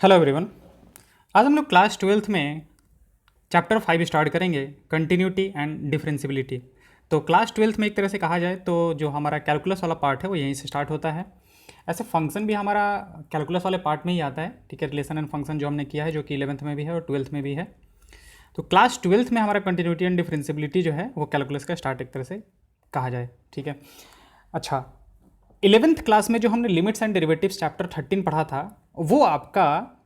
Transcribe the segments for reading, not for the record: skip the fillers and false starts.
Hello everyone. आज हम लोग क्लास ट्वेल्थ में चैप्टर 5 स्टार्ट करेंगे, कंटिन्यूटी एंड डिफरेंशियबिलिटी। तो क्लास ट्वेल्थ में एक तरह से कहा जाए तो जो हमारा कैलकुलस वाला पार्ट है वो यहीं से स्टार्ट होता है। ऐसे फंक्शन भी हमारा कैलकुलस वाले पार्ट में ही आता है, ठीक है। रिलेशन एंड फंक्शन जो हमने किया है, जो कि 11th में भी है और 12th में भी है। तो क्लास ट्वेल्थ में हमारा कंटिन्यूटी एंड डिफरेंशियबिलिटी जो है वो कैलकुलस का स्टार्ट एक तरह से कहा जाए, ठीक है। अच्छा, 11th क्लास में जो हमने लिमिट्स एंड डेरिवेटिव्स चैप्टर 13 पढ़ा था, वो आपका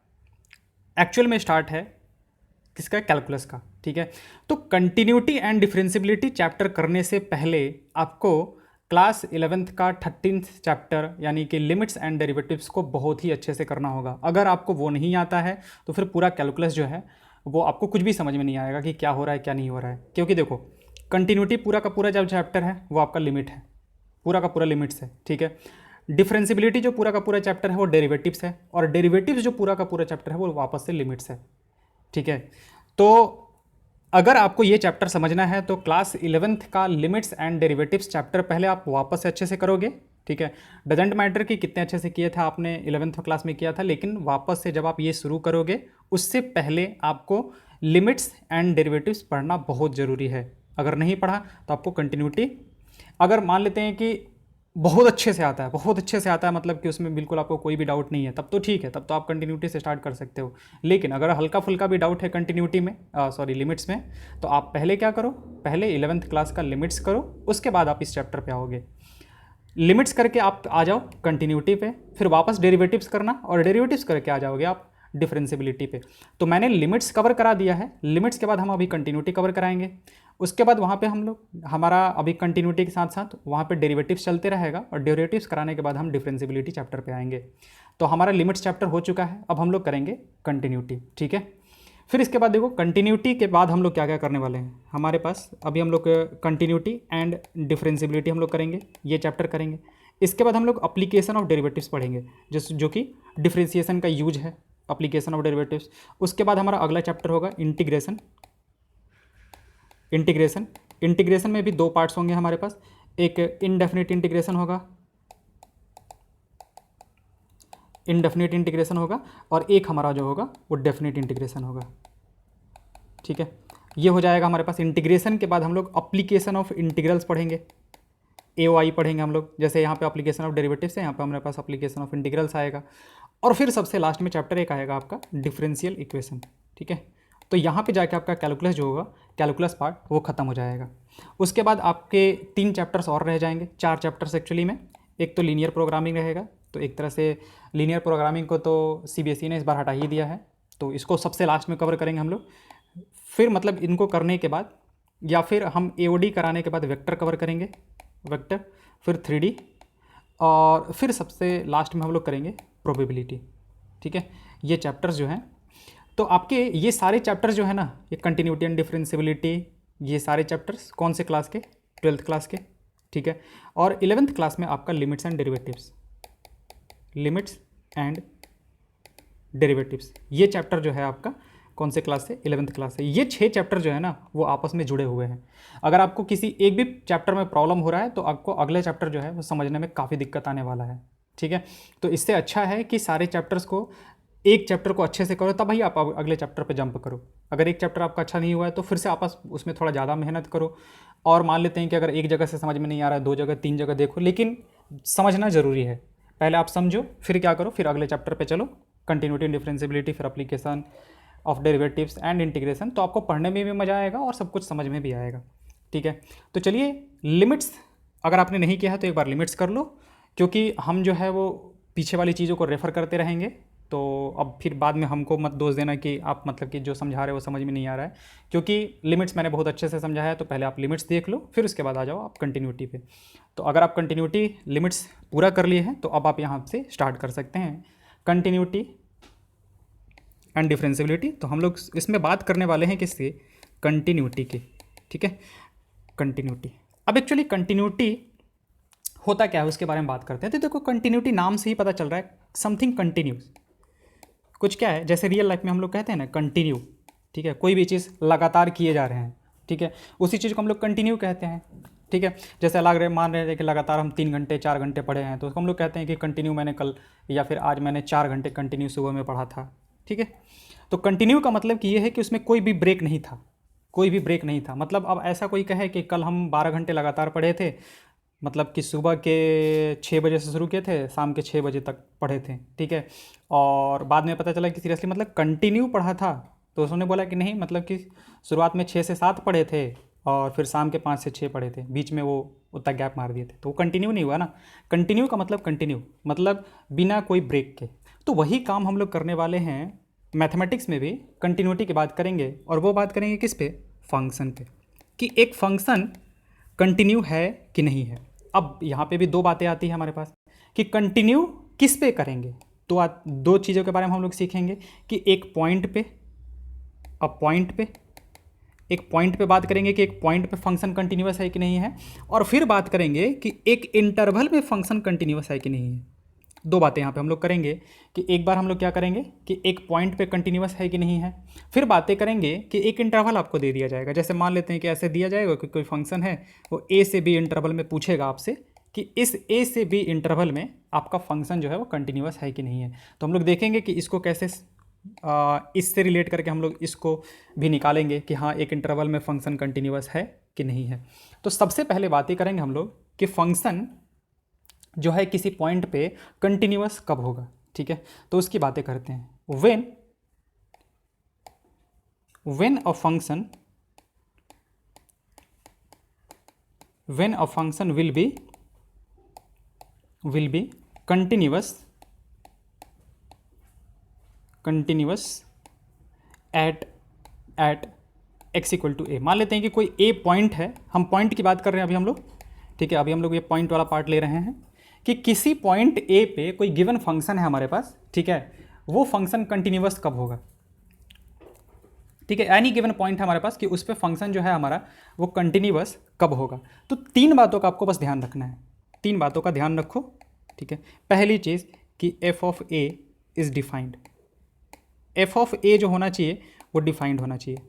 एक्चुअल में स्टार्ट है किसका? कैलकुलस का, ठीक है। तो कंटिन्यूटी एंड डिफरेंशियबिलिटी चैप्टर करने से पहले आपको क्लास 11th का 13th चैप्टर यानी कि लिमिट्स एंड डेरिवेटिव्स को बहुत ही अच्छे से करना होगा। अगर आपको वो नहीं आता है तो फिर पूरा कैलकुलस जो है वो आपको कुछ भी समझ में नहीं आएगा कि क्या हो रहा है क्या नहीं हो रहा है। क्योंकि देखो, कंटिन्यूटी पूरा का पूरा जो चैप्टर है वो आपका लिमिट है, पूरा का पूरा लिमिट्स है, ठीक है। डिफरेंशियबिलिटी जो पूरा का पूरा चैप्टर है वो डेरिवेटिव्स है, और डेरिवेटिव्स जो पूरा का पूरा चैप्टर है वो वापस से लिमिट्स है, ठीक है। तो अगर आपको ये चैप्टर समझना है तो क्लास 11th का लिमिट्स एंड डेरिवेटिव्स चैप्टर पहले आप वापस से अच्छे से करोगे, ठीक है। डजेंट मैटर कि कितने अच्छे से किए थे आपने 11th क्लास में किया था, लेकिन वापस से जब आप ये शुरू करोगे उससे पहले आपको लिमिट्स एंड डेरिवेटिव्स पढ़ना बहुत ज़रूरी है। अगर नहीं पढ़ा तो आपको कंटिन्यूटी, अगर मान लेते हैं कि बहुत अच्छे से आता है, बहुत अच्छे से आता है, मतलब कि उसमें बिल्कुल आपको कोई भी डाउट नहीं है, तब तो ठीक है, तब तो आप कंटिन्यूटी से स्टार्ट कर सकते हो। लेकिन अगर हल्का फुल्का भी डाउट है कंटिन्यूटी में, लिमिट्स में, तो आप पहले क्या करो, पहले 11th क्लास का लिमिट्स करो, उसके बाद आप इस चैप्टर पे आओगे। लिमिट्स करके आप आ जाओ कंटिन्यूटी पे, फिर वापस डेरिवेटिव्स करना, और डेरिवेटिव्स करके आ जाओगे आप डिफरेंशियबिलिटी पे। तो मैंने लिमिट्स कवर करा दिया है, लिमिट्स के बाद हम अभी कंटिन्यूटी कवर कराएंगे। उसके बाद वहाँ पे हम लोग हमारा अभी कंटिन्यूटी के साथ साथ वहाँ पे डेरिवेटिव्स चलते रहेगा, और डेरिवेटिव्स कराने के बाद हम डिफरेंशियबिलिटी चैप्टर पे आएंगे। तो हमारा लिमिट्स चैप्टर हो चुका है, अब हम लोग करेंगे कंटिन्यूटी, ठीक है। फिर इसके बाद देखो, कंटिन्यूटी के बाद हम लोग क्या क्या करने वाले हैं। हमारे पास अभी हम लोग कंटिन्यूटी एंड डिफरेंशियबिलिटी हम लोग करेंगे, ये चैप्टर करेंगे। इसके बाद हम लोग अप्लीकेशन ऑफ डेरिवेटिव्स पढ़ेंगे, जो कि डिफरेंशिएशन का यूज है, अप्लीकेशन ऑफ डेरिवेटिव्स। उसके बाद हमारा अगला चैप्टर होगा इंटीग्रेशन। इंटीग्रेशन में भी दो पार्ट्स होंगे हमारे पास, एक इनडेफिनिट इंटीग्रेशन होगा, और एक हमारा जो होगा वो डेफिनिट इंटीग्रेशन होगा, ठीक है। ये हो जाएगा हमारे पास। इंटीग्रेशन के बाद हम लोग अप्लीकेशन ऑफ इंटीग्रल्स पढ़ेंगे, AOI पढ़ेंगे हम लोग। जैसे यहाँ पे अप्लीकेशन ऑफ डेरिवेटिव्स है, यहाँ पे हमारे पास अप्लीकेशन ऑफ इंटीग्रल्स आएगा, और फिर सबसे लास्ट में चैप्टर एक आएगा आपका डिफरेंशियल इक्वेशन, ठीक है। तो यहाँ पे जाके आपका कैलकुलस जो होगा, कैलकुलस पार्ट, वो खत्म हो जाएगा। उसके बाद आपके 3 चैप्टर्स और रह जाएंगे, 4 चैप्टर्स एक्चुअली में। एक तो लीनियर प्रोग्रामिंग रहेगा, तो एक तरह से लीनियर प्रोग्रामिंग को तो CBSE ने इस बार हटा ही दिया है, तो इसको सबसे लास्ट में कवर करेंगे हम लोग। फिर मतलब इनको करने के बाद, या फिर हम AOD कराने के बाद वेक्टर कवर करेंगे, वेक्टर, फिर 3D, और फिर सबसे लास्ट में हम लोग करेंगे प्रोबेबिलिटी, ठीक है। ये चैप्टर्स जो हैं, तो आपके ये सारे चैप्टर्स जो है ना, ये कंटिन्यूटी एंड डिफरेंशियबिलिटी, ये सारे चैप्टर्स कौन से क्लास के? 12th क्लास के, ठीक है। और 11th क्लास में आपका लिमिट्स एंड डेरिवेटिव्स, ये चैप्टर जो है आपका कौन से क्लास से? 11th क्लास से। ये 6 चैप्टर जो है ना वो आपस में जुड़े हुए हैं। अगर आपको किसी एक भी चैप्टर में प्रॉब्लम हो रहा है तो आपको अगले चैप्टर जो है वो समझने में काफ़ी दिक्कत आने वाला है, ठीक है। तो इससे अच्छा है कि सारे चैप्टर्स को, एक चैप्टर को अच्छे से करो, तब ही आप अगले चैप्टर पे जंप करो। अगर एक चैप्टर आपका अच्छा नहीं हुआ है तो फिर से आप उसमें थोड़ा ज़्यादा मेहनत करो। और मान लेते हैं कि अगर एक जगह से समझ में नहीं आ रहा है, 2 जगह 3 जगह देखो, लेकिन समझना ज़रूरी है। पहले आप समझो, फिर क्या करो, फिर अगले चैप्टर पे चलो, कंटिन्यूटी, डिफरेंशियबिलिटी, फिर application of derivatives and integration. तो आपको पढ़ने में भी मज़ा आएगा और सब कुछ समझ में भी आएगा, ठीक है। तो चलिए, लिमिट्स अगर आपने नहीं किया है तो एक बार लिमिट्स कर लो, क्योंकि हम जो है वो पीछे वाली चीज़ों को रेफ़र करते रहेंगे। तो अब फिर बाद में हमको मत दोष देना कि आप मतलब कि जो समझा रहे हो वो समझ में नहीं आ रहा है, क्योंकि लिमिट्स मैंने बहुत अच्छे से समझाया है। तो पहले आप लिमिट्स देख लो, फिर उसके बाद आ जाओ आप कंटिन्यूटी पे। तो अगर आप कंटिन्यूटी लिमिट्स पूरा कर लिए हैं तो अब आप यहाँ से स्टार्ट कर सकते हैं कंटिन्यूटी एंड डिफरेंशियबिलिटी। तो हम लोग इसमें बात करने वाले हैं किसकी? कंटिन्यूटी की, ठीक है। कंटिन्यूटी, अब एक्चुअली कंटिन्यूटी होता क्या है उसके बारे में बात करते हैं। तो देखो, कंटिन्यूटी नाम से ही पता चल रहा है, समथिंग कंटिन्यूस, कुछ क्या है, जैसे रियल लाइफ में हम लोग कहते हैं ना कंटिन्यू, ठीक है। कोई भी चीज़ लगातार किए जा रहे हैं, ठीक है, उसी चीज़ को हम लोग कंटिन्यू कहते हैं, ठीक है। जैसे मान रहे हैं कि लगातार हम 3 घंटे 4 घंटे पढ़े हैं, तो उसको हम लोग कहते हैं कि कंटिन्यू मैंने कल या फिर आज मैंने 4 घंटे कंटिन्यू सुबह में पढ़ा था, ठीक है। तो कंटिन्यू का मतलब कि ये है कि उसमें कोई भी ब्रेक नहीं था, कोई भी ब्रेक नहीं था। मतलब अब ऐसा कोई कहे कि कल हम 12 घंटे लगातार पढ़े थे, मतलब कि सुबह के 6 बजे से शुरू किए थे, शाम के 6 बजे तक पढ़े थे, ठीक है, और बाद में पता चला कि सीरियसली मतलब कंटिन्यू पढ़ा था, तो उसने बोला कि नहीं, मतलब कि शुरुआत में 6 से 7 पढ़े थे और फिर शाम के 5 से 6 पढ़े थे, बीच में वो उतना गैप मार दिए थे, तो वो कंटिन्यू नहीं हुआ ना। कंटिन्यू का मतलब कंटिन्यू मतलब बिना कोई ब्रेक के। तो वही काम हम लोग करने वाले हैं मैथमेटिक्स में भी, कंटिन्यूटी की बात करेंगे, और वो बात करेंगे किस पे, फंक्शन पे, कि एक फंक्शन कंटिन्यू है कि नहीं है। अब यहाँ पे भी दो बातें आती हैं हमारे पास कि कंटिन्यू किस पे करेंगे। तो दो चीज़ों के बारे में हम लोग सीखेंगे कि एक पॉइंट पे, अब पॉइंट पे, एक पॉइंट पे बात करेंगे कि एक पॉइंट पे फंक्शन कंटिन्यूअस है कि नहीं है, और फिर बात करेंगे कि एक इंटरवल में फंक्शन कंटिन्यूअस है कि नहीं है। दो बातें यहाँ पे हम लोग करेंगे कि एक बार हम लोग क्या करेंगे कि एक पॉइंट पे कंटिन्यूअस है कि नहीं है, फिर बातें करेंगे कि एक इंटरवल आपको दे दिया जाएगा, जैसे मान लेते हैं कि ऐसे दिया जाएगा कि कोई फंक्शन है, वो ए से बी इंटरवल में पूछेगा आपसे कि इस ए से बी इंटरवल में आपका फंक्शन जो है वो कंटिन्यूअस है कि नहीं है। तो हम लोग देखेंगे कि इसको कैसे इससे रिलेट करके हम लोग इसको भी निकालेंगे कि हाँ एक इंटरवल में फंक्शन कंटिन्यूअस है कि नहीं है। तो सबसे पहले बातें करेंगे हम लोग कि फंक्शन जो है किसी पॉइंट पे कंटिन्यूअस कब होगा, ठीक है, तो उसकी बातें करते हैं। When a function will be continuous at x equal to A. मान लेते हैं कि कोई ए पॉइंट है, हम पॉइंट की बात कर रहे हैं अभी हम लोग, ठीक है, अभी हम लोग ये पॉइंट वाला पार्ट ले रहे हैं कि किसी पॉइंट ए पे कोई गिवन फंक्शन है हमारे पास, ठीक है, वो फंक्शन कंटिन्यूअस कब होगा, ठीक है, एनी गिवन पॉइंट है हमारे पास कि उस पे फंक्शन जो है हमारा वो कंटिन्यूअस कब होगा। तो तीन बातों का आपको बस ध्यान रखना है, तीन बातों का ध्यान रखो, ठीक है। पहली चीज़ कि F of A is defined, F of A जो होना चाहिए वो डिफाइंड होना चाहिए।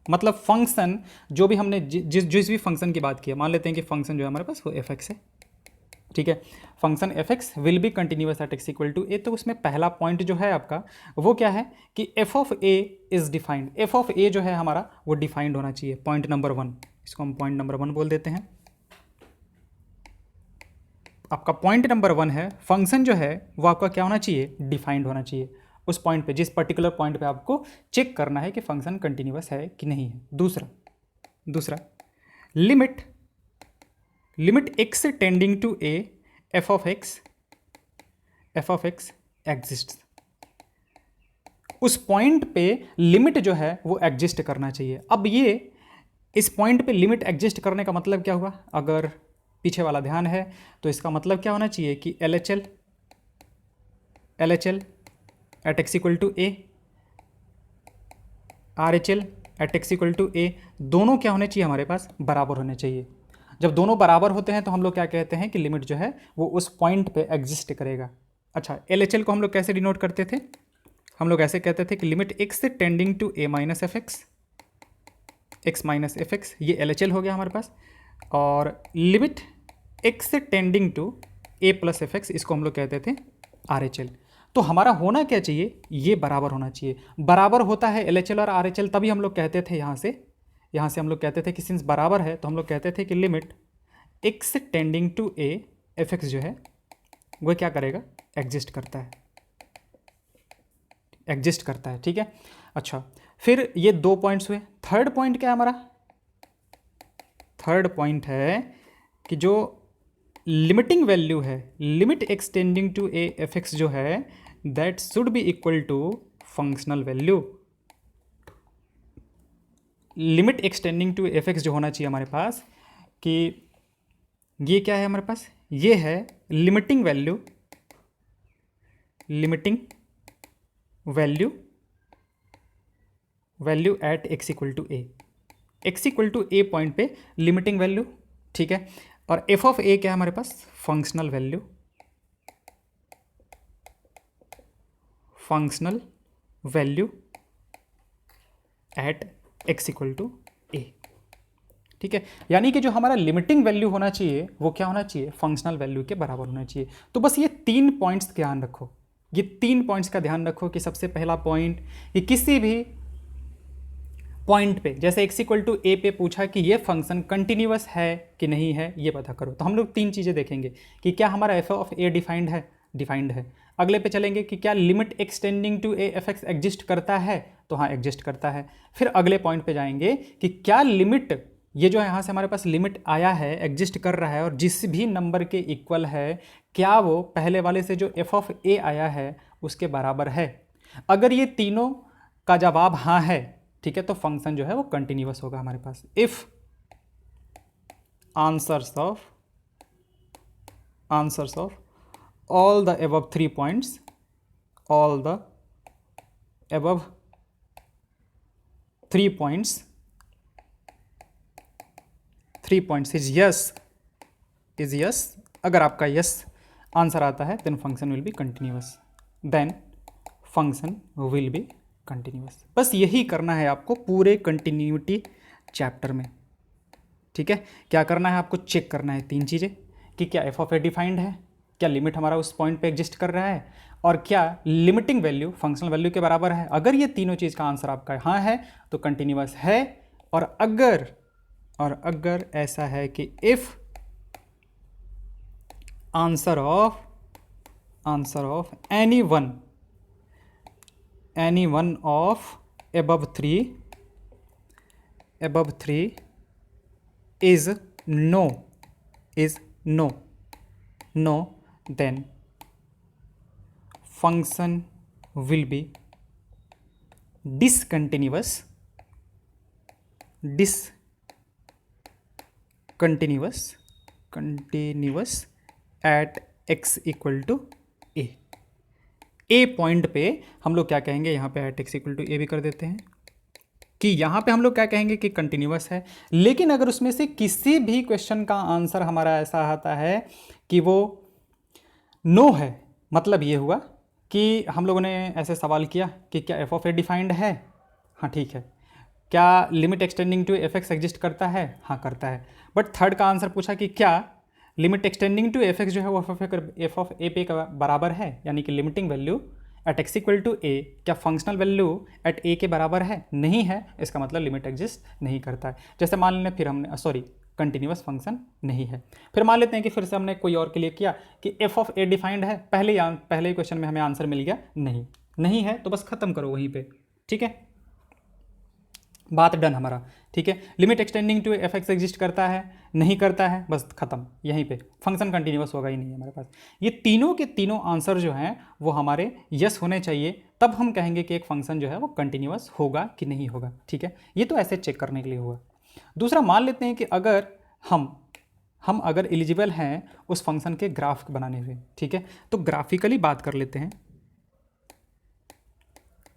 मतलब फंक्शन जो भी हमने जिस भी फंक्शन की बात की है, मान लेते हैं कि फंक्शन जो है हमारे पास वो एफ एक्स है, ठीक है, function F X will be continuous at x equal to A. तो उसमें पहला पॉइंट जो है आपका वो क्या है कि F of A is defined, F of A जो है हमारा वो डिफाइंड होना चाहिए, पॉइंट नंबर 1, इसको हम पॉइंट नंबर 1 बोल देते हैं। आपका पॉइंट नंबर 1 है, फंक्शन जो है वो आपका क्या होना चाहिए, डिफाइंड होना चाहिए उस पॉइंट पे, जिस पर्टिकुलर पॉइंट पे आपको चेक करना है कि फंक्शन कंटिन्यूअस है कि नहीं है। दूसरा limit x tending to a f of x exist, उस पॉइंट पे लिमिट जो है वो एग्जिस्ट करना चाहिए। अब ये इस पॉइंट पे लिमिट एग्जिस्ट करने का मतलब क्या हुआ, अगर पीछे वाला ध्यान है तो इसका मतलब क्या होना चाहिए कि L H L at x equal to A, R H L at x equal to A, दोनों क्या होने चाहिए हमारे पास, बराबर होने चाहिए। जब दोनों बराबर होते हैं तो हम लोग क्या कहते हैं कि लिमिट जो है वो उस पॉइंट पे एग्जिस्ट करेगा। अच्छा, एल एच एल को हम लोग कैसे डिनोट करते थे, हम लोग ऐसे कहते थे कि limit x tending to a minus f x minus f x, ये एल एच एल हो गया हमारे पास, और limit x tending to a plus f x, इसको हम लोग कहते थे आर एच एल। तो हमारा होना क्या चाहिए, ये बराबर होना चाहिए। बराबर होता है एल एच एल और आर एच एल, तभी हम लोग कहते थे यहाँ से हम लोग कहते थे कि सिंस बराबर है तो हम लोग कहते थे कि limit x tending to a f x जो है वो क्या करेगा, एग्जिस्ट करता है, ठीक है। अच्छा, फिर ये दो पॉइंट्स हुए। थर्ड पॉइंट क्या है हमारा, थर्ड पॉइंट है कि जो लिमिटिंग वैल्यू है, limit extending to a f x जो है that should be equal to functional value. Limit extending to f x जो होना चाहिए हमारे पास, कि ये क्या है हमारे पास, ये है limiting value at x equal to A, X equal to A point पे लिमिटिंग वैल्यू, ठीक है। और एफ ऑफ ए क्या है हमारे पास, functional value at x equal to A, ठीक है। यानी कि जो हमारा लिमिटिंग वैल्यू होना चाहिए वो क्या होना चाहिए, फंक्शनल वैल्यू के बराबर होना चाहिए। तो बस ये तीन पॉइंट्स ध्यान रखो, ये 3 पॉइंट्स का ध्यान रखो कि सबसे पहला पॉइंट कि किसी भी पॉइंट पे, जैसे x इक्वल टू ए पे पूछा कि ये फंक्शन कंटिन्यूअस है कि नहीं है, ये पता करो। तो हम लोग 3 चीज़ें देखेंगे कि क्या हमारा एफ ऑफ ए डिफाइंड है। अगले पे चलेंगे कि क्या limit extending to a f x exist करता है, तो हाँ एग्जिस्ट करता है। फिर अगले पॉइंट पे जाएंगे कि क्या लिमिट, ये जो है यहाँ से हमारे पास लिमिट आया है, एग्जिस्ट कर रहा है और जिस भी नंबर के इक्वल है, क्या वो पहले वाले से जो एफ ऑफ ए आया है उसके बराबर है। अगर ये तीनों का जवाब हाँ है, ठीक है, तो फंक्शन जो है वो कंटिन्यूअस होगा हमारे पास। If answers of all the above 3 points, all the above 3 points is yes, अगर आपका yes आंसर आता है then function will be continuous। बस यही करना है आपको पूरे कंटिन्यूटी चैप्टर में, ठीक है। क्या करना है आपको, चेक करना है 3 चीज़ें कि क्या एफ ऑफ ए डिफाइंड है, क्या लिमिट हमारा उस पॉइंट पे एग्जिस्ट कर रहा है, और क्या लिमिटिंग वैल्यू फंक्शनल वैल्यू के बराबर है। अगर ये तीनों चीज़ का आंसर आपका हाँ है तो कंटिन्यूअस है, और अगर ऐसा है कि if answer of any one of above 3 is no, then function will be discontinuous at x equal to A point पे हम लोग क्या कहेंगे, यहाँ पे at x equal to a भी कर देते हैं कि यहाँ पे हम लोग क्या कहेंगे कि कंटिन्यूअस है। लेकिन अगर उसमें से किसी भी क्वेश्चन का आंसर हमारा ऐसा आता है कि वो नो है, मतलब ये हुआ कि हम लोगों ने ऐसे सवाल किया कि क्या एफ ऑफ ए डिफाइंड है, हाँ ठीक है, क्या limit extending to f x exist करता है, हाँ करता है। बट थर्ड का आंसर पूछा कि क्या limit extending to f x जो है वो एफ ऑफ ए पे का बराबर है, यानी कि limiting value at x equal to A, क्या फंक्शनल वैल्यू एट ए के बराबर है, नहीं है, इसका मतलब लिमिट एग्जिस्ट नहीं करता है। जैसे मान लें फिर हमने कंटिन्यूअस फंक्शन नहीं है। फिर मान लेते हैं कि फिर से हमने कोई और के लिए किया कि एफ ऑफ ए डिफाइंड है, पहले ही क्वेश्चन में हमें आंसर मिल गया नहीं है, तो बस खत्म करो वहीं पे, ठीक है, बात डन हमारा, ठीक है। Limit extending to f x exist करता है, नहीं करता है, बस खत्म, यहीं पे फंक्शन कंटिन्यूअस होगा ही नहीं हमारे पास। ये तीनों के तीनों आंसर जो हैं वो हमारे यस होने चाहिए, तब हम कहेंगे कि एक फंक्शन जो है वो कंटिन्यूअस होगा कि नहीं होगा, ठीक है। ये तो ऐसे चेक करने के लिए हुआ। दूसरा मान लेते हैं कि अगर हम अगर एलिजिबल हैं उस फंक्शन के ग्राफ बनाने हुए, ठीक है, तो ग्राफिकली बात कर लेते हैं।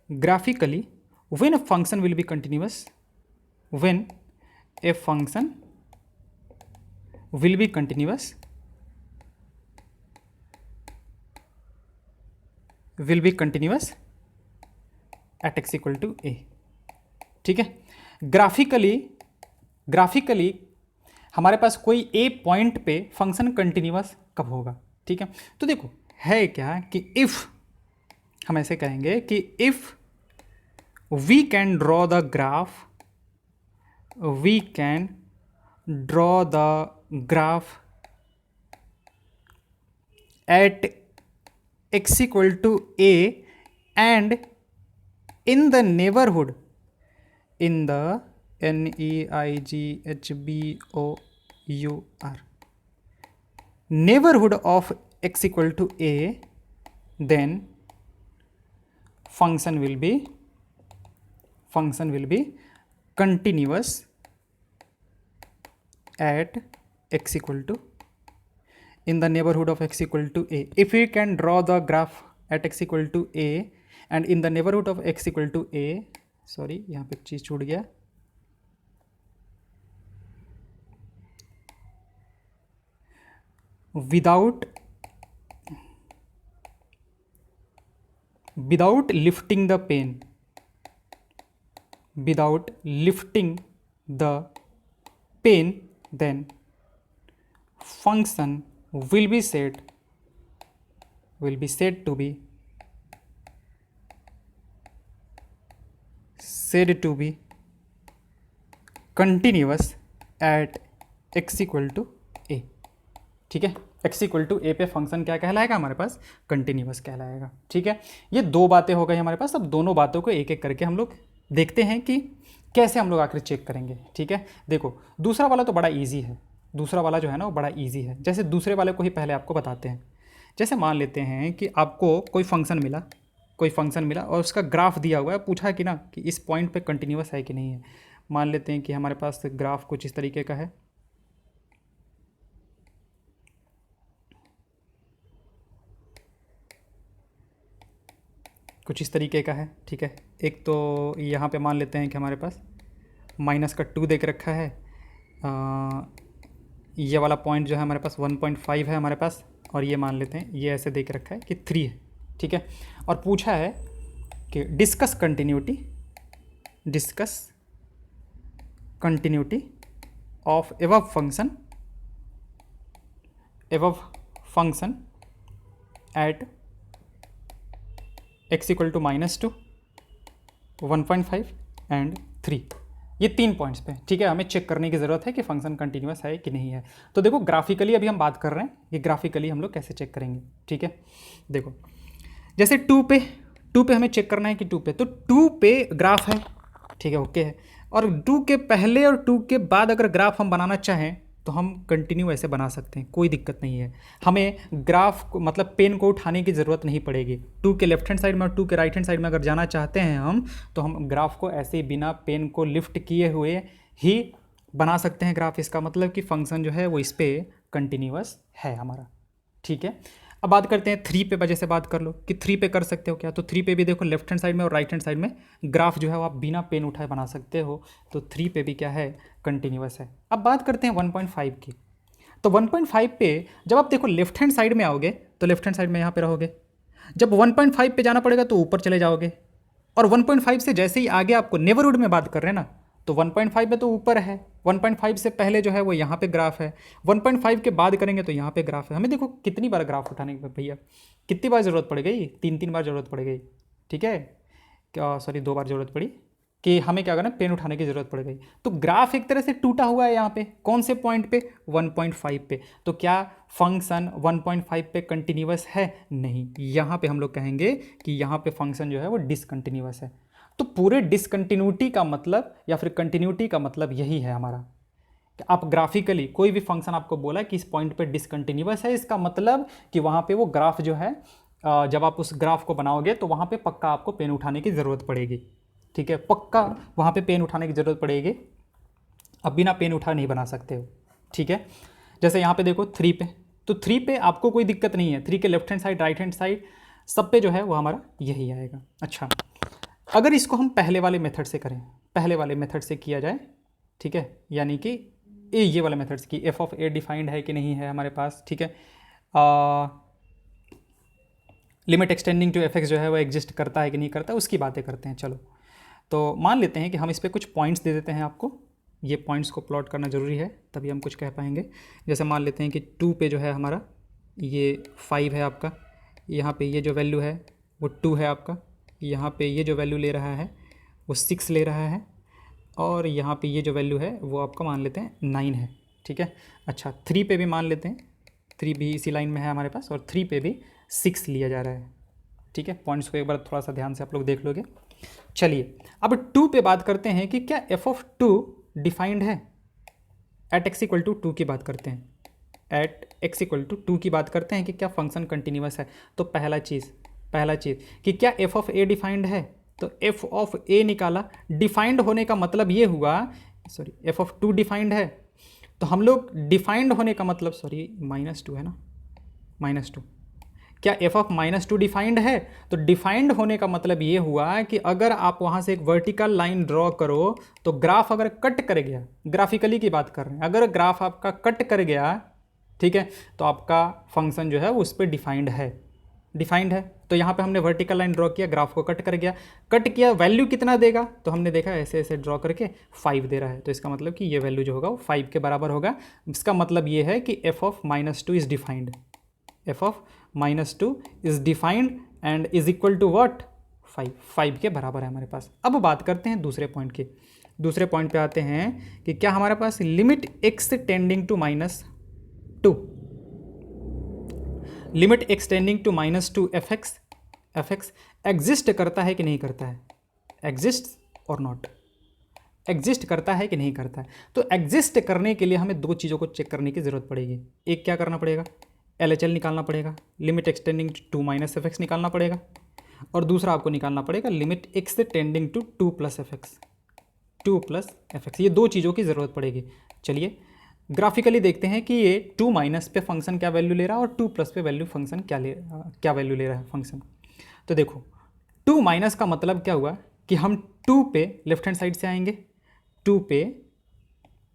Graphically when a function will be continuous, when a function will be continuous at x equal to a, ठीक है। ग्राफिकली हमारे पास कोई ए पॉइंट पे फंक्शन कंटिन्यूअस कब होगा, ठीक है। तो देखो है क्या कि इफ हम ऐसे कहेंगे कि if we can draw the graph at x equal to a and in the neighborhood, in the NEIGHBOUR neighborhood of x equal to a, then function will be continuous at x equal to in the neighborhood of x equal to a. If we can draw the graph at x equal to a and in the neighborhood of x equal to a, sorry यहाँ पे चीज़ छूट गया, without lifting the pen, then function will be said to be said to be continuous at x equal to A. ठीक है, x equal to ए पे function क्या कहलाएगा हमारे पास, कंटिन्यूस कहलाएगा। ठीक है, ये दो बातें हो गई हमारे पास। अब दोनों बातों को एक एक करके हम लोग देखते हैं कि कैसे हम लोग आखिर चेक करेंगे। ठीक है, देखो दूसरा वाला तो बड़ा ईजी है, दूसरा वाला जो है ना वो बड़ा ईजी है। जैसे दूसरे वाले को ही पहले आपको बताते हैं। जैसे मान लेते हैं कि आपको कोई फंक्शन मिला और उसका ग्राफ दिया हुआ है, पूछा कि ना कि इस पॉइंट पे कंटिन्यूस है कि नहीं है। मान लेते हैं कि हमारे पास ग्राफ कुछ इस तरीके का है। कुछ इस तरीके का है। ठीक है, एक तो यहाँ पे मान लेते हैं कि हमारे पास -2 देख रखा है। ये वाला पॉइंट जो है हमारे पास 1.5 है हमारे पास, और ये मान लेते हैं ये ऐसे देख रखा है कि 3 है। ठीक है, और पूछा है कि discuss continuity of above function at x equal to -2, 1.5 and 3। ये 3 पॉइंट्स पे। ठीक है, हमें चेक करने की ज़रूरत है कि फंक्शन कंटिन्यूस है कि नहीं है। तो देखो ग्राफिकली अभी हम बात कर रहे हैं, ये ग्राफिकली हम लोग कैसे चेक करेंगे। ठीक है, देखो जैसे 2 पे हमें चेक करना है कि 2 पे, तो 2 पे ग्राफ है। ठीक है, ओके है। और 2 के पहले और 2 के बाद अगर ग्राफ हम बनाना चाहें तो हम कंटिन्यू ऐसे बना सकते हैं, कोई दिक्कत नहीं है। हमें ग्राफ को मतलब पेन को उठाने की ज़रूरत नहीं पड़ेगी। 2 के लेफ्ट हैंड साइड में और 2 के राइट हैंड साइड में अगर जाना चाहते हैं हम, तो हम ग्राफ को ऐसे ही बिना पेन को लिफ्ट किए हुए ही बना सकते हैं ग्राफ। इसका मतलब कि फंक्शन जो है वो इस पर कंटिन्यूस है हमारा। ठीक है, अब बात करते हैं 3 पे। वजह से बात कर लो कि 3 पे कर सकते हो क्या, तो 3 पे भी देखो लेफ्ट हैंड साइड में और राइट हैंड साइड में ग्राफ जो है वो आप बिना पेन उठाए बना सकते हो। तो 3 पे भी क्या है, कंटिन्यूस है। अब बात करते हैं 1.5 की। तो 1.5 पे जब आप देखो लेफ्ट हैंड साइड में आओगे तो लेफ्ट हैंड साइड में यहाँ पे रहोगे। जब 1.5 पे जाना पड़ेगा तो ऊपर चले जाओगे, और 1.5 से जैसे ही आगे आपको नेबरहुड में बात कर रहे हैं ना, तो 1.5 पे तो ऊपर है। 1.5 से पहले जो है वो यहाँ पे ग्राफ है, 1.5 के बाद करेंगे तो यहाँ पे ग्राफ है। हमें देखो कितनी बार ग्राफ उठाने की भैया, कितनी बार ज़रूरत पड़ गई, 3 बार ज़रूरत पड़ गई। ठीक है, क्या सॉरी 2 बार ज़रूरत पड़ी कि हमें क्या करना, पेन उठाने की ज़रूरत पड़ गई। तो ग्राफ एक तरह से टूटा हुआ है यहाँ पे, कौन से पॉइंट पे, 1.5 पे। तो क्या फंक्शन 1.5 पे कंटिन्यूस है, नहीं। यहाँ पे हम लोग कहेंगे कि यहाँ पे फंक्शन जो है वो डिसकंटिन्यूस है। तो पूरे डिसकंटिन्यूटी का मतलब या फिर कंटिन्यूटी का मतलब यही है हमारा कि आप ग्राफिकली कोई भी फंक्शन आपको बोला कि इस पॉइंट पे डिसकंटिन्यूस है, इसका मतलब कि वहाँ पे वो ग्राफ जो है, जब आप उस ग्राफ को बनाओगे तो वहाँ पे पक्का आपको पेन उठाने की ज़रूरत पड़ेगी। ठीक है, पक्का वहाँ पे पेन उठाने की ज़रूरत पड़ेगी, अब बिना पेन उठा नहीं बना सकते हो। ठीक है, जैसे यहाँ पे देखो 3 पे, तो 3 पे आपको कोई दिक्कत नहीं है। 3 के left hand side right hand side सब पे जो है वो हमारा यही आएगा। अच्छा, अगर इसको हम पहले वाले मेथड से करें, पहले वाले मेथड से किया जाए, ठीक है, यानी कि ये वाला मेथड से कि एफ ऑफ ए डिफाइंड है कि नहीं है हमारे पास। ठीक है, limit extending to f x जो है वो एग्जिस्ट करता है कि नहीं करता, उसकी बातें करते हैं। चलो, तो मान लेते हैं कि हम इस पर कुछ पॉइंट्स दे देते हैं आपको। ये पॉइंट्स को प्लॉट करना ज़रूरी है, तभी हम कुछ कह पाएंगे। जैसे मान लेते हैं कि 2 पे जो है हमारा ये 5 है आपका, यहाँ पे ये जो वैल्यू है वो 2 है आपका, यहाँ पे ये जो वैल्यू ले रहा है वो 6 ले रहा है, और यहाँ पे ये जो वैल्यू है वो आपका मान लेते हैं 9 है। ठीक है, अच्छा 3 पे भी मान लेते हैं, 3 भी इसी लाइन में है हमारे पास, और 3 पे भी 6 लिया जा रहा है। ठीक है, पॉइंट्स को एक बार थोड़ा सा ध्यान से आप लोग देख लोगे। चलिए अब 2 पे बात करते हैं कि क्या एफ ऑफ 2 डिफाइंड है। एट एक्स इक्वल टू 2 की बात करते हैं, एट एक्स इक्वल टू 2 की बात करते हैं कि क्या फंक्शन कंटिन्यूस है। तो पहला चीज़ कि क्या एफ ऑफ ए डिफाइंड है, तो एफ ऑफ ए निकाला। डिफाइंड होने का मतलब ये हुआ, सॉरी एफ ऑफ 2 डिफाइंड है, तो हम लोग डिफाइंड होने का मतलब, सॉरी -2 है ना, -2, क्या एफ ऑफ -2 डिफाइंड है। तो डिफाइंड होने का मतलब ये हुआ कि अगर आप वहाँ से एक वर्टिकल लाइन ड्रॉ करो तो ग्राफ अगर कट कर गया, ग्राफिकली की बात कर रहे हैं, अगर ग्राफ आपका कट कर गया, ठीक है, तो आपका फंक्शन जो है वो उस पर डिफाइंड है। तो यहाँ पे हमने वर्टिकल लाइन ड्रॉ किया, ग्राफ को कट कर गया, कट किया, वैल्यू कितना देगा, तो हमने देखा ऐसे ऐसे ड्रॉ करके 5 दे रहा है, तो इसका मतलब कि ये वैल्यू जो होगा वो 5 के बराबर होगा। इसका मतलब ये है कि F of -2 is defined, F of -2 is defined and is equal to what, 5 के बराबर है हमारे पास। अब बात करते हैं दूसरे पॉइंट की। दूसरे पॉइंट पे आते हैं कि क्या हमारे पास limit x tending to -2, limit x tending to -2 f(x) exist करता है कि नहीं करता है, एग्जिस्ट और नॉट, एग्जिस्ट करता है कि नहीं करता है। तो एग्जिस्ट करने के लिए हमें दो चीज़ों को चेक करने की ज़रूरत पड़ेगी। एक क्या करना पड़ेगा, LHL निकालना पड़ेगा, limit x tending to -fx निकालना पड़ेगा, और दूसरा आपको निकालना पड़ेगा limit x tending to 2 + fx। ये दो चीज़ों की ज़रूरत पड़ेगी। चलिए ग्राफिकली देखते हैं कि ये 2 पे फंक्शन क्या वैल्यू ले रहा है और 2 पे वैल्यू फंक्शन क्या वैल्यू ले रहा है फंक्शन। तो देखो 2 का मतलब क्या हुआ कि हम 2 पे लेफ्ट हैंड साइड से आएंगे, 2 पे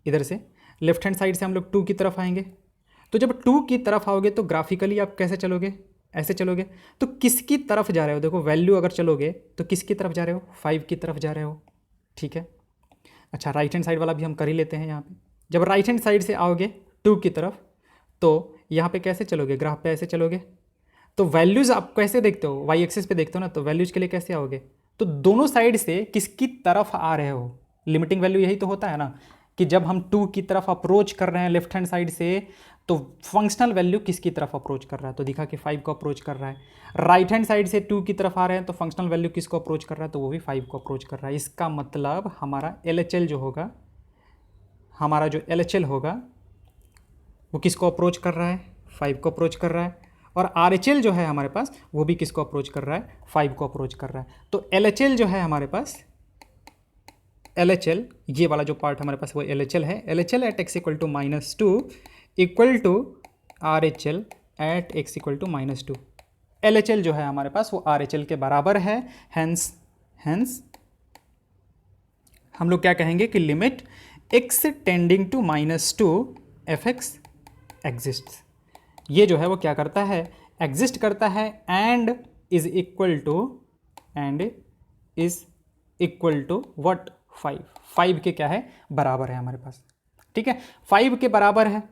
इधर से लेफ्ट हैंड साइड से हम लोग 2 की तरफ आएंगे। तो जब 2 की तरफ आओगे तो ग्राफिकली आप कैसे चलोगे, ऐसे चलोगे। तो किसकी तरफ जा रहे हो, देखो वैल्यू अगर चलोगे तो किसकी तरफ जा रहे हो, 5 की तरफ जा रहे हो, ठीक है। अच्छा राइट हैंड साइड वाला भी हम कर ही लेते हैं यहाँ पे। जब राइट हैंड साइड से आओगे 2 की तरफ तो यहाँ पे कैसे चलोगे, ग्राफ पे ऐसे चलोगे। तो वैल्यूज़ आप कैसे देखते हो, वाई एक्सिस पे देखते हो ना, तो वैल्यूज़ के लिए कैसे आओगे, तो दोनों साइड से किसकी तरफ आ रहे हो। लिमिटिंग वैल्यू यही तो होता है ना कि जब हम 2 की तरफ अप्रोच कर रहे हैं लेफ्ट हैंड साइड से तो फंक्शनल वैल्यू किसकी तरफ अप्रोच कर रहा है, तो दिखा कि 5 को अप्रोच कर रहा है। राइट हैंड साइड से 2 की तरफ आ रहे हैं तो फंक्शनल वैल्यू किसको अप्रोच कर रहा है, तो वो भी 5 को अप्रोच कर रहा है। इसका मतलब हमारा LHL जो होगा, हमारा जो LHL होगा वो किसको अप्रोच कर रहा है, 5 को अप्रोच कर रहा है। और RHL जो है हमारे पास वो भी किसको अप्रोच कर रहा है, 5 को अप्रोच कर रहा है। तो LHL जो है हमारे पास, LHL ये वाला जो पार्ट हमारे पास वो LHL है। LHL at x equal to -2 equal to RHL at x equal to -2। LHL जो है हमारे पास वो RHL के बराबर है। हैंस हम लोग क्या कहेंगे कि limit x tending to -2 fx exist. ये जो है वो क्या करता है, एग्जिस्ट करता है and is equal to what, 5 के क्या है, बराबर है हमारे पास, ठीक है। 5 के बराबर है।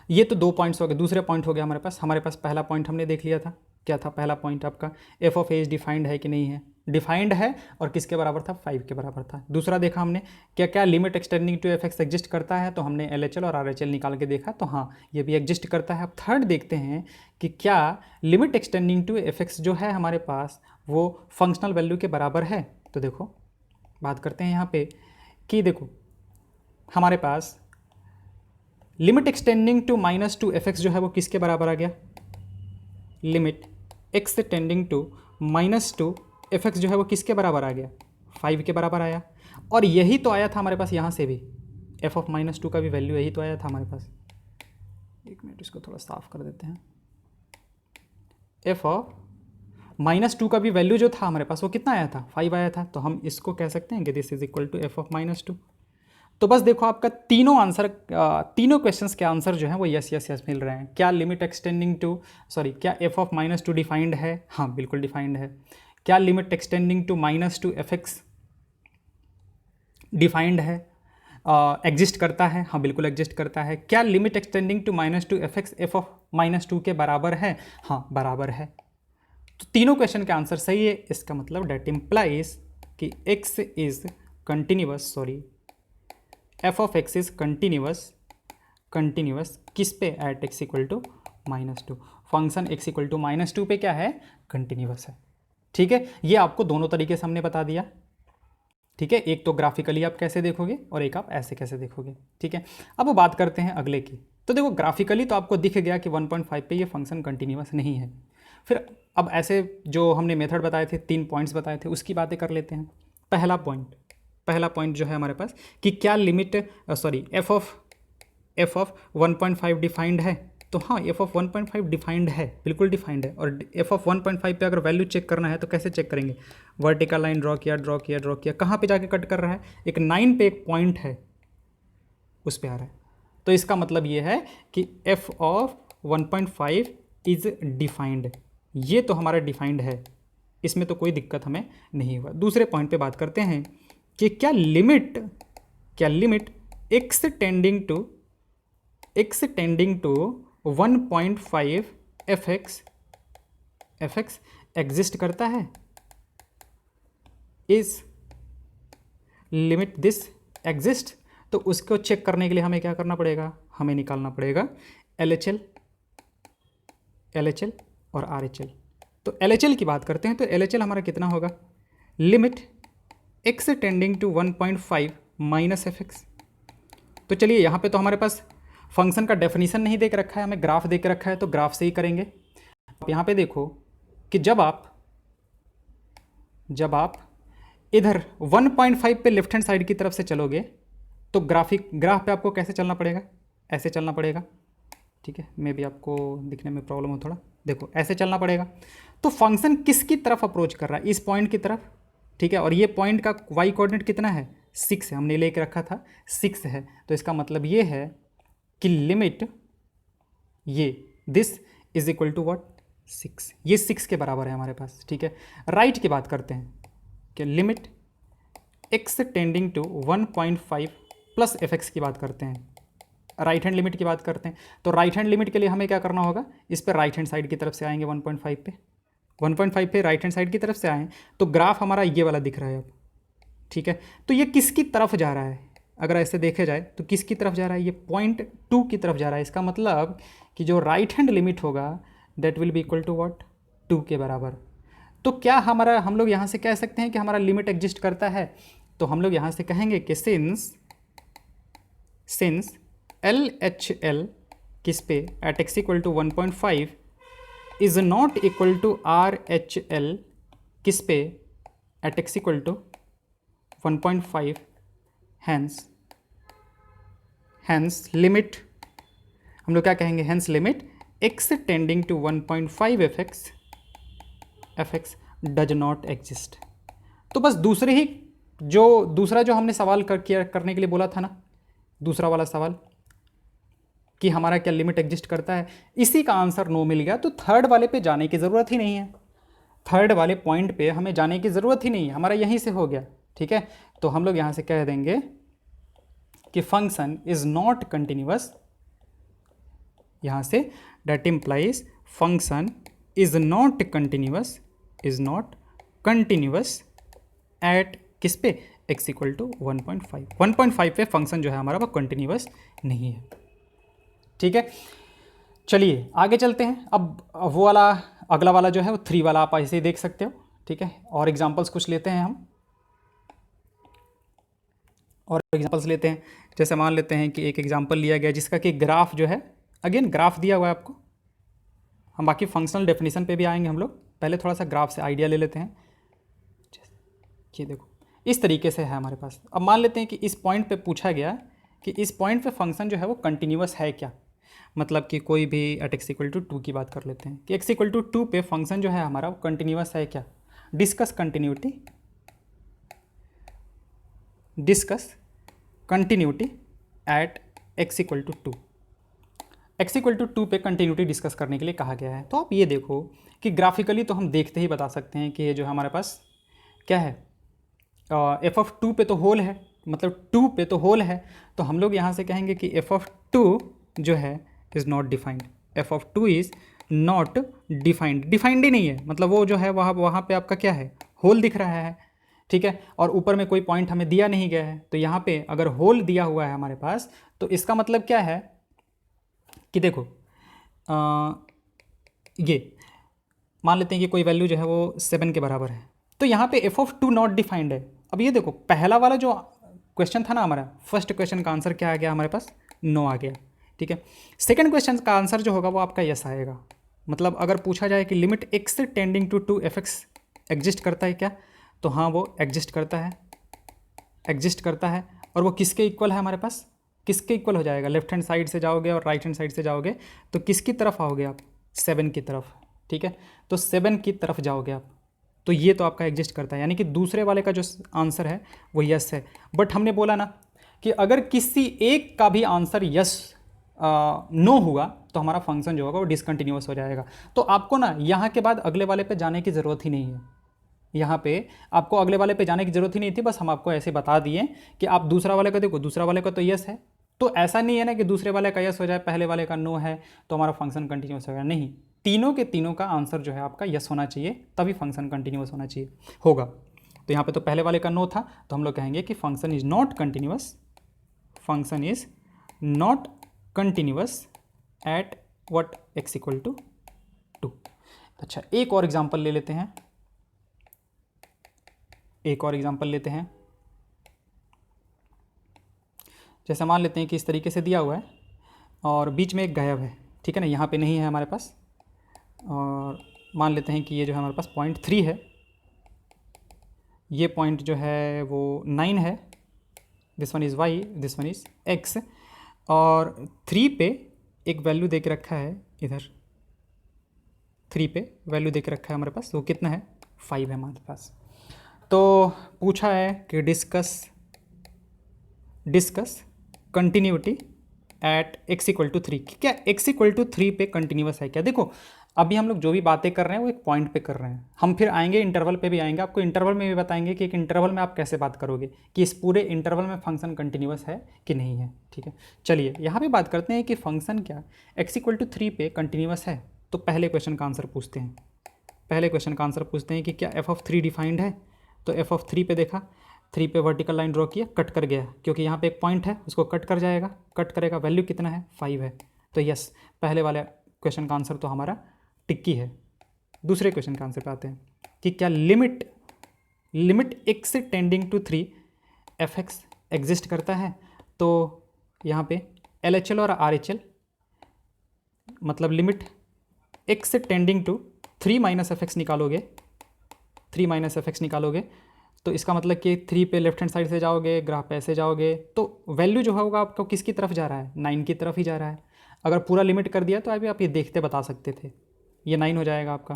ये तो दो पॉइंट्स हो गए। दूसरे पॉइंट हो गया हमारे पास पहला पॉइंट हमने देख लिया था, क्या था पहला पॉइंट आपका, f(a) डिफाइंड है कि नहीं है, डिफाइंड है और किसके बराबर था, 5 के बराबर था। दूसरा देखा हमने क्या क्या limit extending to fx exist करता है, तो हमने LHL और RHL निकाल के देखा, तो हाँ ये भी एग्जिस्ट करता है। अब थर्ड देखते हैं कि क्या लिमिट एक्सटेंडिंग टू fx जो है हमारे पास वो फंक्शनल वैल्यू के बराबर है। तो देखो बात करते हैं यहाँ पे कि देखो हमारे पास लिमिट एक्सटेंडिंग टू -2 fx जो है वो किसके बराबर आ गया, limit x tending to -2 fx जो है वो किसके बराबर आ गया, 5 के बराबर आया। और यही तो आया था हमारे पास यहाँ से भी, f ऑफ -2 का भी वैल्यू यही तो आया था हमारे पास। एक मिनट इसको थोड़ा साफ कर देते हैं। f ऑफ -2 का भी वैल्यू जो था हमारे पास वो कितना आया था, 5 आया था। तो हम इसको कह सकते हैं कि this is equal to f of -2। तो बस देखो आपका तीनों क्वेश्चंस के आंसर जो हैं वो यस यस यस मिल रहे हैं। क्या लिमिट एक्सटेंडिंग टू क्या f ऑफ -2 डिफाइंड है, हाँ बिल्कुल डिफाइंड है। क्या limit extending to -2 fx defined है, एग्जिस्ट करता है, हाँ बिल्कुल एग्जिस्ट करता है। क्या limit extending to -2 fx f of -2 के बराबर है, हाँ बराबर है। तो तीनों क्वेश्चन के आंसर सही है। इसका मतलब डेट इम्प्लाइज कि x is continuous, f of x is continuous किस पे, at x equal to -2। Function x equal to -2 पे क्या है, कंटिन्यूअस है, ठीक है। ये आपको दोनों तरीके से हमने बता दिया, ठीक है। एक तो ग्राफिकली आप कैसे देखोगे और एक आप ऐसे कैसे देखोगे, ठीक है। अब बात करते हैं अगले की। तो देखो ग्राफिकली तो आपको दिख गया कि 1.5 पे ये फंक्शन कंटिन्यूअस नहीं है। फिर अब ऐसे जो हमने मेथड बताए थे, 3 पॉइंट्स बताए थे, उसकी बातें कर लेते हैं। पहला पॉइंट जो है हमारे पास कि क्या लिमिट f ऑफ 1.5 डिफाइंड है। तो हाँ f ऑफ 1.5 डिफाइंड है, बिल्कुल डिफाइंड है। और f ऑफ 1.5 पे अगर वैल्यू चेक करना है तो कैसे चेक करेंगे, वर्टिकल लाइन ड्रॉ किया, कहाँ पे जाके कट कर रहा है, एक 9 पे एक पॉइंट है उस पे आ रहा है। तो इसका मतलब ये है कि f ऑफ 1.5 इज डिफाइंड, ये तो हमारा डिफाइंड है, इसमें तो कोई दिक्कत हमें नहीं हुआ। दूसरे पॉइंट पे बात करते हैं कि क्या limit x tending to 1.5 fx exist करता है, इज लिमिट दिस एग्जिस्ट, तो उसको चेक करने के लिए हमें क्या करना पड़ेगा, हमें निकालना पड़ेगा LHL और RHL। तो LHL की बात करते हैं, तो LHL हमारा कितना होगा, limit x tending to 1.5 minus fx। तो चलिए यहाँ पे तो हमारे पास फंक्शन का डेफिनीशन नहीं देख रखा है, हमें ग्राफ देख रखा है, तो ग्राफ से ही करेंगे। आप यहाँ पे देखो कि जब आप इधर 1.5 पे लेफ्ट हैंड साइड की तरफ से चलोगे तो ग्राफ पे आपको कैसे चलना पड़ेगा, ऐसे चलना पड़ेगा, ठीक है। मे भी आपको दिखने में प्रॉब्लम हो थोड़ा, देखो ऐसे चलना पड़ेगा। तो फंक्शन किसकी तरफ अप्रोच कर रहा है, इस पॉइंट की तरफ, ठीक है। और ये पॉइंट का y कोऑर्डिनेट कितना है, 6 है, हमने लेके रखा था 6 है। तो इसका मतलब ये है कि लिमिट ये this is equal to what, 6, ये 6 के बराबर है हमारे पास, ठीक है। राइट की बात करते हैं कि limit x tending to 1.5 plus fx की बात करते हैं, राइट हैंड लिमिट की बात करते हैं। तो राइट हैंड लिमिट के लिए हमें क्या करना होगा, इस पर राइट हैंड साइड की तरफ से आएंगे 1.5 पे राइट हैंड साइड की तरफ से आएँ तो ग्राफ हमारा ये वाला दिख रहा है अब, ठीक है। तो ये किसकी तरफ जा रहा है, अगर ऐसे देखे जाए तो किसकी तरफ जा रहा है, ये 0.2 की तरफ जा रहा है। इसका मतलब कि जो राइट हैंड लिमिट होगा that will be equal to what, 2 के बराबर। तो क्या हम लोग यहाँ से कह सकते हैं कि हमारा लिमिट एग्जिस्ट करता है, तो हम लोग यहाँ से कहेंगे कि सिंस LHL किस पे, at x equal to 1.5 is not equal to RHL किस पे, at x equal to 1.5, hence limit हम लोग क्या कहेंगे, hence limit x tending to 1.5 fx does not exist. तो बस दूसरा जो हमने सवाल करने के लिए बोला था ना, दूसरा वाला सवाल कि हमारा क्या लिमिट एग्जिस्ट करता है, इसी का आंसर नो मिल गया। तो थर्ड वाले पे जाने की ज़रूरत ही नहीं है, थर्ड वाले पॉइंट पे हमें जाने की ज़रूरत ही नहीं है, हमारा यहीं से हो गया, ठीक है। तो हम लोग यहाँ से कह देंगे कि फंक्शन इज नॉट कंटिन्यूअस, यहाँ say that implies function is not continuous eight किस पे, x इक्वल टू 1.5 पे फंक्शन जो है हमारा वो कंटिन्यूअस नहीं है, ठीक है। चलिए आगे चलते हैं। अब वो वाला अगला वाला जो है वो 3 वाला आप ऐसे ही देख सकते हो, ठीक है। और एग्जांपल्स कुछ लेते हैं हम, जैसे मान लेते हैं कि एक एग्जांपल लिया गया जिसका कि ग्राफ जो है, अगेन ग्राफ दिया हुआ है आपको, हम बाकी फंक्शनल डेफिनेशन पे भी आएंगे हम लोग, पहले थोड़ा सा ग्राफ से आइडिया ले लेते हैं। ये देखो इस तरीके से है हमारे पास। अब मान लेते हैं कि इस पॉइंट पे पूछा गया कि इस पॉइंट पे फंक्शन जो है वो कंटिन्यूअस है क्या, मतलब कि कोई भी एट x इक्वल टू 2 की बात कर लेते हैं कि x इक्वल टू 2 पे फंक्शन जो है हमारा वो कंटिन्यूअस है क्या, discuss continuity at x equal to 2, x equal to 2 पे कंटिन्यूटी डिस्कस करने के लिए कहा गया है। तो आप ये देखो कि ग्राफिकली तो हम देखते ही बता सकते हैं कि ये जो हमारे पास क्या है, एफ ऑफ 2 पे तो होल है, मतलब 2 पे तो होल है, तो हम लोग यहाँ से कहेंगे कि एफ ऑफ 2 जो है is not defined, F of 2 is not defined ही नहीं है, मतलब वो जो है वहाँ पे आपका क्या है, होल दिख रहा है, ठीक है। और ऊपर में कोई पॉइंट हमें दिया नहीं गया है, तो यहाँ पे अगर होल दिया हुआ है हमारे पास तो इसका मतलब क्या है कि देखो ये मान लेते हैं कि कोई वैल्यू जो है वो 7 के बराबर है, तो यहाँ पे एफ ऑफ 2 नॉट डिफाइंड है। अब ये देखो पहला वाला जो क्वेश्चन था ना हमारा, फर्स्ट क्वेश्चन का आंसर क्या आ गया हमारे पास, नो आ गया, ठीक है। सेकंड क्वेश्चन का आंसर जो होगा वो आपका यस आएगा। मतलब अगर पूछा जाए कि limit x tending to 2 fx exist करता है क्या, तो हाँ वो एग्जिस्ट करता है। और वो किसके इक्वल है हमारे पास, किसके इक्वल हो जाएगा, लेफ्ट हैंड साइड से जाओगे और राइट हैंड साइड से जाओगे तो किसकी तरफ आओगे आप, 7 की तरफ, ठीक है। तो 7 की तरफ जाओगे आप, तो ये तो आपका एग्जिस्ट करता है, यानी कि दूसरे वाले का जो आंसर है वो यस है। बट हमने बोला ना कि अगर किसी एक का भी आंसर यस नो हुआ तो हमारा फंक्शन जो होगा वो डिसकंटिन्यूअस हो जाएगा। तो आपको ना यहाँ के बाद अगले वाले पे जाने की ज़रूरत ही नहीं है, यहाँ पे आपको अगले वाले पे जाने की ज़रूरत ही नहीं थी, बस हम आपको ऐसे बता दिए कि आप दूसरा वाले का देखो, दूसरा वाले का तो यस है, तो ऐसा नहीं है ना कि दूसरे वाले का यस हो जाए पहले वाले का नो है तो हमारा फंक्शन कंटिन्यूअस होगा, नहीं, तीनों के तीनों का आंसर जो है आपका यस होना चाहिए, तभी फंक्शन कंटिन्यूअस होगा। तो यहाँ पे तो पहले वाले का नो था, तो हम लोग कहेंगे कि function is not continuous, function is not continuous at what x equal to 2। अच्छा, एक और एग्जांपल ले लेते हैं, एक और एग्जांपल लेते हैं। जैसे मान लेते हैं कि इस तरीके से दिया हुआ है और बीच में एक गायब है, ठीक है ना, यहाँ पे नहीं है हमारे पास, और मान लेते हैं कि ये जो है हमारे पास पॉइंट 3 है, ये पॉइंट जो है वो 9 है, this one is y, this one is x, और 3 पे एक वैल्यू दे के रखा है, इधर 3 पे वैल्यू दे के रखा है हमारे पास, वो कितना है 5 है हमारे पास। तो पूछा है कि discuss continuity at x equal to 3, क्या x इक्वल टू 3 पे कंटिन्यूस है क्या। देखो अभी हम लोग जो भी बातें कर रहे हैं वो एक पॉइंट पे कर रहे हैं, हम फिर आएंगे इंटरवल पे भी आएंगे, आपको इंटरवल में भी बताएंगे कि एक इंटरवल में आप कैसे बात करोगे कि इस पूरे इंटरवल में फंक्शन कंटिन्यूस है कि नहीं है, ठीक है। चलिए यहाँ पे बात करते हैं कि फंक्शन क्या x इक्वल टू 3 पे कंटिन्यूस है। तो पहले क्वेश्चन का आंसर पूछते हैं, पहले क्वेश्चन का आंसर पूछते हैं कि क्या f(3) डिफाइंड है। तो f(3) पे देखा, 3 पे वर्टिकल लाइन ड्रॉ किया, कट कर गया, क्योंकि यहाँ पे एक पॉइंट है उसको कट कर जाएगा, कट करेगा, वैल्यू कितना है 5 है। तो यस, पहले वाले क्वेश्चन का आंसर तो हमारा टिक्की है। दूसरे क्वेश्चन का आंसर पे आते हैं कि क्या limit x tending to 3 fx exist करता है। तो यहाँ पे LHL और RHL मतलब limit x tending to 3 minus fx निकालोगे, 3 माइनस fx निकालोगे, तो इसका मतलब कि 3 पे लेफ्ट हैंड साइड से जाओगे, ग्राफ पे ऐसे जाओगे, तो वैल्यू जो होगा आपको किसकी तरफ जा रहा है, 9 की तरफ ही जा रहा है। अगर पूरा लिमिट कर दिया तो अभी आप ये देखते बता सकते थे, ये 9 हो जाएगा आपका।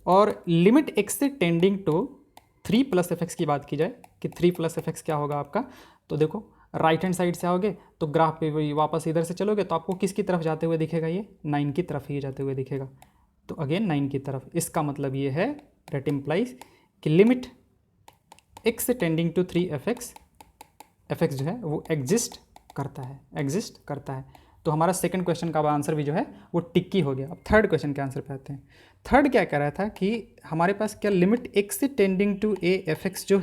और लिमिट x से टेंडिंग टू 3 प्लस fx की बात की जाए कि 3 प्लस fx क्या होगा आपका, तो देखो राइट हैंड साइड से आओगे तो ग्राफ पे वापस इधर से चलोगे तो आपको किसकी तरफ जाते हुए दिखेगा, ये 9 की तरफ ही जाते हुए दिखेगा। तो अगेन 9 की तरफ, इसका मतलब ये है दैट इम्प्लाइज कि limit x tending to 3 fx जो है वो एग्जिस्ट करता है। तो हमारा सेकंड क्वेश्चन का आंसर भी जो है वो टिक्की हो गया। अब थर्ड क्वेश्चन के आंसर पे आते हैं। थर्ड क्या कह रहा था कि हमारे पास क्या limit x tending to a fx जो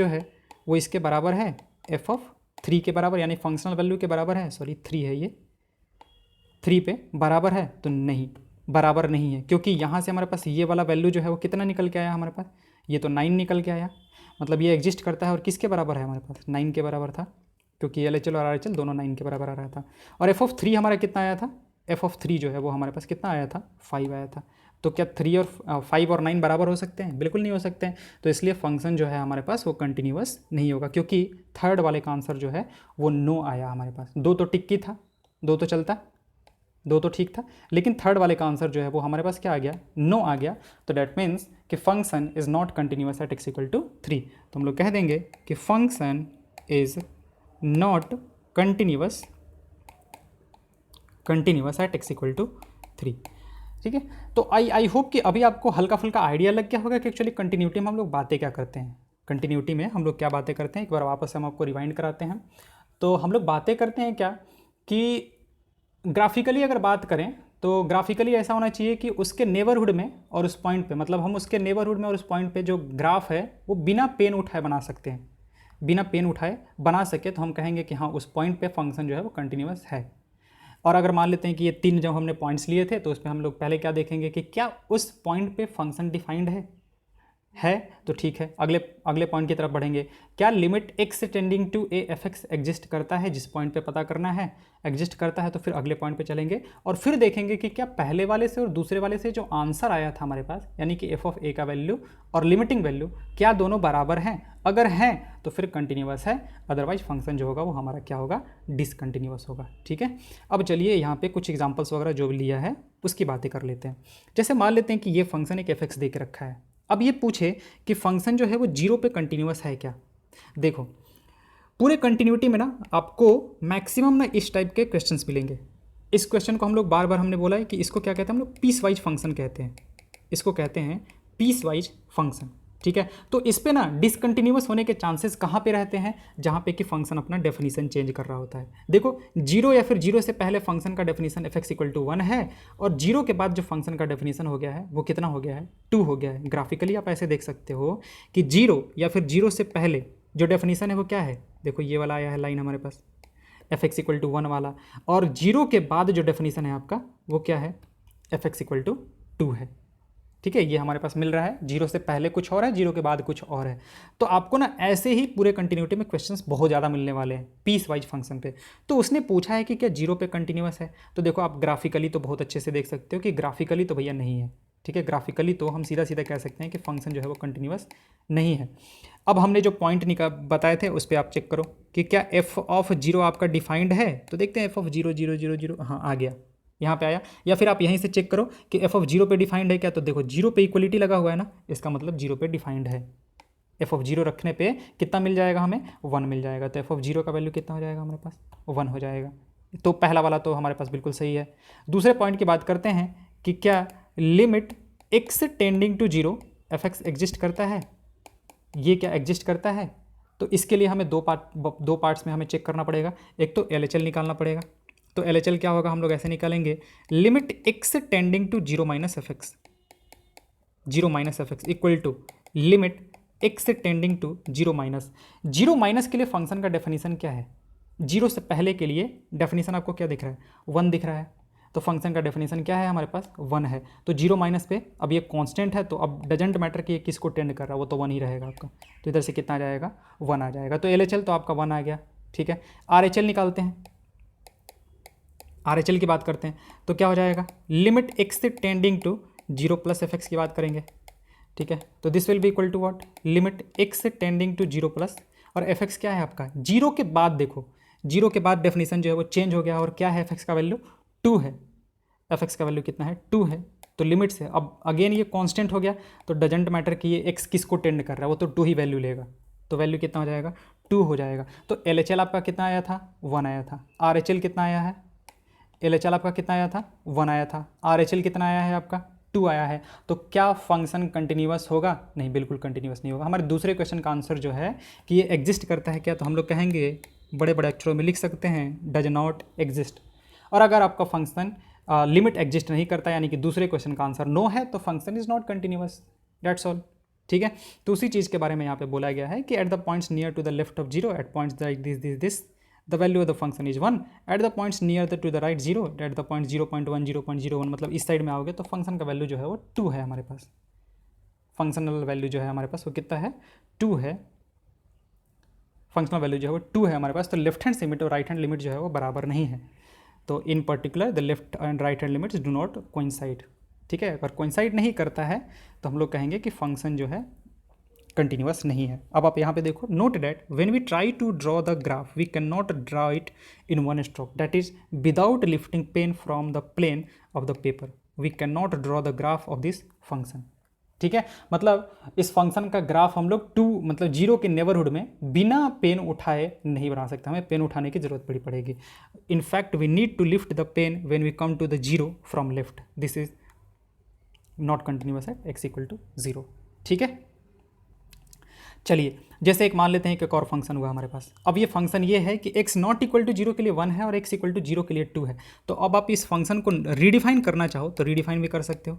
है वो इसके बराबर है f(3) के बराबर, यानी फंक्शनल वैल्यू के बराबर है, सॉरी 3 है, ये 3 पे बराबर है। तो नहीं, बराबर नहीं है, क्योंकि यहाँ से हमारे पास ये वाला वैल्यू जो है वो कितना निकल के आया हमारे पास, ये तो 9 निकल के आया, मतलब ये एग्जिस्ट करता है। और किसके बराबर है हमारे पास, 9 के बराबर था, क्योंकि LHL और RHL दोनों 9 के बराबर आ रहा था। और f(3) हमारा कितना आया था, f(3) जो है वो हमारे पास कितना आया था, 5 आया था। तो क्या 3 और 5 और 9 बराबर हो सकते हैं, बिल्कुल नहीं हो सकते हैं। तो इसलिए फंक्शन जो है हमारे पास वो कंटिन्यूअस नहीं होगा, क्योंकि थर्ड वाले का आंसर जो है वो नो आया हमारे पास। 2 तो टिक्की था, 2 तो चलता, 2 तो ठीक था, लेकिन थर्ड वाले का आंसर जो है वो हमारे पास क्या आ गया, नो आ गया। तो डैट मीन्स कि function is not continuous at x equal to 3। तो हम लोग कह देंगे कि function is not continuous at x equal to 3, ठीक है। तो आई होप कि अभी आपको हल्का फुल्का आइडिया लग गया होगा कि एक्चुअली कंटिन्यूटी में हम लोग बातें क्या करते हैं, कंटिन्यूटी में हम लोग क्या बातें करते हैं। एक बार वापस हम आपको रिवाइंड कराते हैं। तो हम लोग बातें करते हैं क्या कि ग्राफिकली अगर बात करें तो ग्राफिकली ऐसा होना चाहिए कि उसके नेबरहुड में और उस पॉइंट पे, मतलब हम उसके नेबरहुड में और उस पॉइंट पे जो ग्राफ है वो बिना पेन उठाए बना सकते हैं, बिना पेन उठाए बना सके तो हम कहेंगे कि हाँ उस पॉइंट पे फंक्शन जो है वो कंटिन्यूअस है। और अगर मान लेते हैं कि ये 3 जब हमने पॉइंट्स लिए थे तो उस पर हम लोग पहले क्या देखेंगे कि क्या उस पॉइंट पे फंक्शन डिफाइंड है तो ठीक है, अगले पॉइंट की तरफ बढ़ेंगे। क्या limit x tending to a fx exist करता है, जिस पॉइंट पे पता करना है एग्जिस्ट करता है, तो फिर अगले पॉइंट पे चलेंगे और फिर देखेंगे कि क्या पहले वाले से और दूसरे वाले से जो आंसर आया था हमारे पास, यानी कि f(a) का वैल्यू और लिमिटिंग वैल्यू क्या दोनों बराबर हैं। अगर हैं तो फिर कंटिन्यूअस है, अदरवाइज फंक्शन जो होगा वो हमारा क्या होगा, डिसकंटिन्यूअस होगा, ठीक है। अब चलिए यहाँ पे कुछ एग्जाम्पल्स वगैरह जो लिया है उसकी बातें कर लेते हैं। जैसे मान लेते हैं कि ये फंक्शन एक fx दे के रखा है। अब ये पूछे कि फंक्शन जो है वो 0 पे कंटिन्यूअस है क्या। देखो पूरे कंटिन्यूटी में ना आपको मैक्सिमम ना इस टाइप के क्वेश्चंस मिलेंगे। इस क्वेश्चन को हम लोग बार बार हमने बोला है कि इसको क्या कहते हैं हम लोग, पीस वाइज फंक्शन कहते हैं। इसको कहते हैं पीस वाइज फंक्शन, ठीक है। तो इस पे ना डिसकंटिन्यूअस होने के चांसेस कहाँ पे रहते हैं, जहाँ पे कि फंक्शन अपना डेफिनेशन चेंज कर रहा होता है। देखो जीरो या फिर जीरो से पहले फंक्शन का definition f x equal to 1 है, और जीरो के बाद जो फंक्शन का डेफिनेशन हो गया है वो कितना हो गया है, 2 हो गया है। ग्राफिकली आप ऐसे देख सकते हो कि जीरो या फिर जीरो से पहले जो डेफिनेशन है वो क्या है, देखो ये वाला आया है लाइन हमारे पास एफ एक्स इक्वल टू 1 वाला, और जीरो के बाद जो डेफिनेशन है आपका वो क्या है, एफ एक्स इक्वल टू 2 है। ठीक है, ये हमारे पास मिल रहा है, जीरो से पहले कुछ और है, जीरो के बाद कुछ और है। तो आपको ना ऐसे ही पूरे कंटिन्यूटी में क्वेश्चंस बहुत ज़्यादा मिलने वाले हैं पीस वाइज फंक्शन पे। तो उसने पूछा है कि क्या जीरो पे कंटिन्यूअस है, तो देखो आप ग्राफिकली तो बहुत अच्छे से देख सकते हो कि ग्राफिकली तो भैया नहीं है। ठीक है, ग्राफिकली तो हम सीधा सीधा कह सकते हैं कि फंक्शन जो है वो कंटिन्यूअस नहीं है। अब हमने जो पॉइंट बताए थे उस पर आप चेक करो कि क्या एफ ऑफ जीरो आपका डिफाइंड है, तो देखते हैं F of zero zero zero zero, हाँ आ गया, यहाँ पे आया। या फिर आप यहीं से चेक करो कि एफ ऑफ जीरो पे डिफाइंड है क्या, तो देखो जीरो पे इक्वलिटी लगा हुआ है ना, इसका मतलब जीरो पे डिफाइंड है। एफ ऑफ जीरो रखने पे कितना मिल जाएगा हमें, 1 मिल जाएगा। तो एफ ऑफ जीरो का वैल्यू कितना हो जाएगा हमारे पास, 1 हो जाएगा। तो पहला वाला तो हमारे पास बिल्कुल सही है। दूसरे पॉइंट की बात करते हैं कि क्या limit x tending to zero f x exist करता है, ये क्या एग्जिस्ट करता है। तो इसके लिए हमें दो पार्ट्स में हमें चेक करना पड़ेगा। एक तो एल निकालना पड़ेगा, तो एल क्या होगा, हम लोग ऐसे निकालेंगे limit x tending to zero minus f x, zero minus f x equal to limit x tending to zero minus के लिए फंक्शन का डेफिनेशन क्या है, जीरो से पहले के लिए डेफिनेशन आपको क्या दिख रहा है, 1 दिख रहा है। तो फंक्शन का डेफिनेशन क्या है हमारे पास, 1 है। तो जीरो माइनस पे अब ये कांस्टेंट है, तो अब डजेंट मैटर कि ये किसको टेंड कर रहा है, वो तो 1 ही रहेगा आपका। तो इधर से कितना आ जाएगा, 1 आ जाएगा। तो एल तो आपका 1 आ गया। ठीक है, आर निकालते हैं, आर की बात करते हैं तो क्या हो जाएगा, लिमिट एक्स से tending to zero plus f x की बात करेंगे। ठीक है, तो this will be equal to what, limit x से टेंडिंग टू जीरो प्लस, और एफ एक्स क्या है आपका, जीरो के बाद देखो, जीरो के बाद डेफिनेशन जो है वो चेंज हो गया, और क्या है एफ एक्स का वैल्यू 2 है, एफ एक्स का वैल्यू कितना है, 2 है। तो लिमिट से अब अगेन ये कांस्टेंट हो गया, तो डजेंट मैटर कि ये एक्स किसको टेंड कर रहा है, वो तो 2 ही वैल्यू लेगा। तो वैल्यू कितना हो जाएगा, 2 हो जाएगा। तो एल आपका कितना आया था, 1 आया था। आर कितना आया है, एल आपका कितना आया था, 1 आया था। आर कितना आया है आपका, 2 आया है। तो क्या फंक्शन कंटिन्यूअस होगा, नहीं, बिल्कुल कंटिन्यूअस नहीं होगा। हमारे दूसरे क्वेश्चन का आंसर जो है कि ये एग्जिस्ट करता है क्या, तो हम लोग कहेंगे बड़े बड़े अक्षरों में लिख सकते हैं डज नॉट एग्जिस्ट। और अगर आपका फंक्शन लिमिट एग्जिस्ट नहीं करता, यानी कि दूसरे क्वेश्चन का आंसर नो है, तो function is not continuous, that's all. ठीक है, तो उसी चीज़ के बारे में यहाँ पे बोला गया है कि at the points near to the left of zero, at points like this the value of the function is 1, at the points near to the right 0, at the point 0.1 0.01, मतलब इस साइड में आओगे तो फंक्शन का value जो है वो 2 है हमारे पास। फंक्शनल वैल्यू जो है हमारे पास वो कितना है, 2 है। फंक्शनल वैल्यू जो है वो 2 है हमारे पास। तो लेफ्ट हैंड लिमिट और राइट हैंड लिमिट जो है वो बराबर नहीं है। तो इन particular the left and right hand limits do not coincide. ठीक है, अगर कोइंसाइड नहीं करता है तो हम लोग कहेंगे कि फंक्शन जो है कंटिन्यूअस नहीं है। अब आप यहाँ पे देखो, note that when we try to draw the graph we can not draw it in one stroke, that is without lifting pen from the plane of the paper, we can not draw the graph of this function. ठीक है, मतलब इस function का graph हम लोग 2 मतलब zero के neighbourhood में बिना पेन उठाए नहीं बना सकते, हमें पेन उठाने की जरूरत पड़ेगी। In fact we need to lift the pen when we come to the zero from left, this is not continuous at x equal to 0। ठीक है, चलिए जैसे एक मान लेते हैं कि एक और फंक्शन हुआ हमारे पास। अब ये फंक्शन ये है कि x नॉट इक्वल टू 0 के लिए 1 है और x इक्वल टू 0 के लिए 2 है। तो अब आप इस फंक्शन को रीडिफाइन करना चाहो तो रीडिफाइन भी कर सकते हो।